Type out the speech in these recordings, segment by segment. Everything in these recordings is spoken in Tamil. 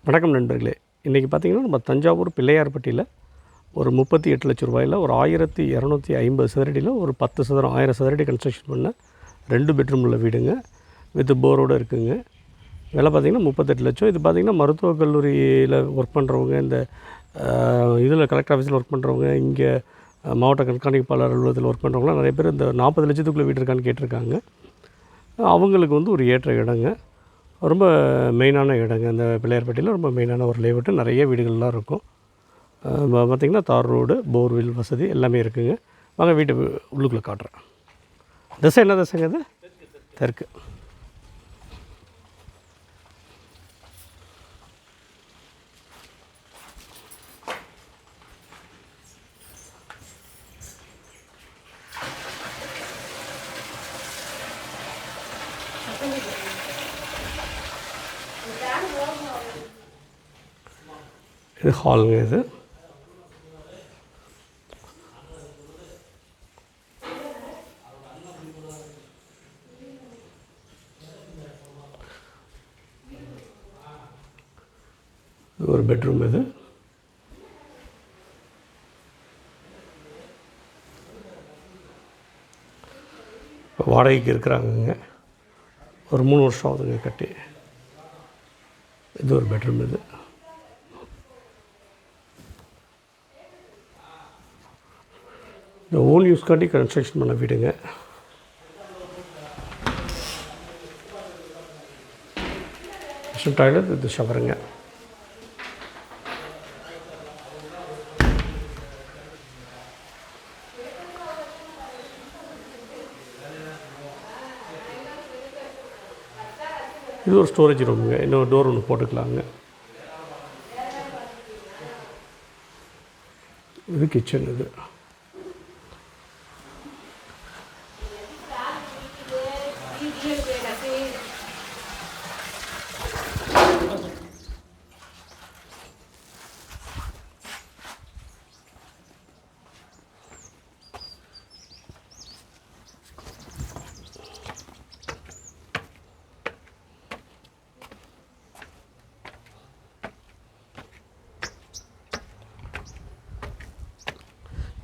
வணக்கம் நண்பர்களே. இன்றைக்கி பார்த்திங்கன்னா நம்ம தஞ்சாவூர் பிள்ளையார்பட்டியில் ஒரு 38 லட்ச ரூபாயில் ஒரு 1250 சதுரடியில் ஒரு 10 சதுரம் 1000 சதுரடி கன்ஸ்ட்ரக்ஷன் பண்ண 2 பெட்ரூம் உள்ள வீடுங்க. வித் போரோடு இருக்குதுங்க. விலை பார்த்திங்கன்னா 38 லட்சம். இது பார்த்திங்கன்னா மருத்துவக் கல்லூரியில் ஒர்க் பண்ணுறவங்க, இந்த இதில் கலெக்டர் ஆஃபீஸில் ஒர்க் பண்ணுறவங்க, இங்கே மாவட்ட கண்காணிப்பாளர் அலுவலகத்தில் ஒர்க் பண்ணுறவங்களாம் நிறைய பேர் இந்த 40 லட்சத்துக்குள்ளே வீடு இருக்கான்னு கேட்டிருக்காங்க. அவங்களுக்கு வந்து ஒரு ஏற்ற இடங்க. ரொம்ப மெயினான இடங்க. அந்த பிள்ளையார்பட்டியில் ரொம்ப மெயினான ஒரு லேஅவுட்டு. நிறைய வீடுகள்லாம் இருக்கும். பார்த்திங்கன்னா தார் ரோடு, போர்வெல் வசதி எல்லாமே இருக்குதுங்க. வாங்க வீட்டை உள்ளுக்குள்ளே காட்டுறேன். திசை என்ன திசைங்க? அது தெற்கு. இது ஹாலுங்க. இது ஒரு பெட்ரூம். இது இப்போ வாடகைக்கு இருக்கிறாங்கங்க. ஒரு 3 வருஷம் ஆகுதுங்க கட்டி. இது ஒரு பெட்ரூம். இது இந்த ஓன் யூஸ்காண்டி கன்ஸ்ட்ரக்ஷன் பண்ண வீடுங்க. டாய்லெட், இது ஷவருங்க. இது ஒரு ஸ்டோரேஜ் ரூமுங்க. இன்னொரு டோர் ஒன்று போட்டுக்கலாங்க. இது கிச்சன். இது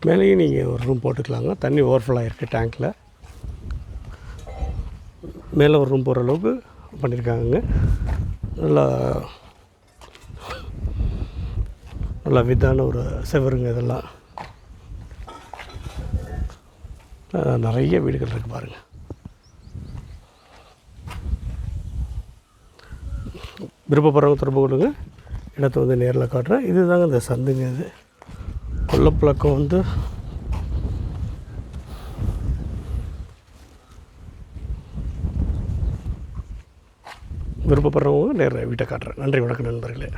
மேலேயும் நீங்கள் ஒரு ரூம் போட்டுக்கலாங்க. தண்ணி ஓவர்ஃப்ளோ ஆகிருக்கு டேங்க்கில். மேலே ஒரு ரூம் போகிற அளவுக்கு பண்ணியிருக்காங்க. நல்லா வித்தான ஒரு செவருங்க. இதெல்லாம் நிறைய வீடுகள் இருக்குது பாருங்கள். விருப்பப்படுறவங்க தொடர்பு கொள்ளுங்க. இடத்த வந்து நேரில் காட்டுறேன். இது தாங்க இந்த சந்துங்க. இது கொல்லப்பழக்கம் வந்து விருப்பப்படுறவங்க நேரில் வீட்டை காட்டுறேன். நன்றி, வணக்கம் நண்பர்களே.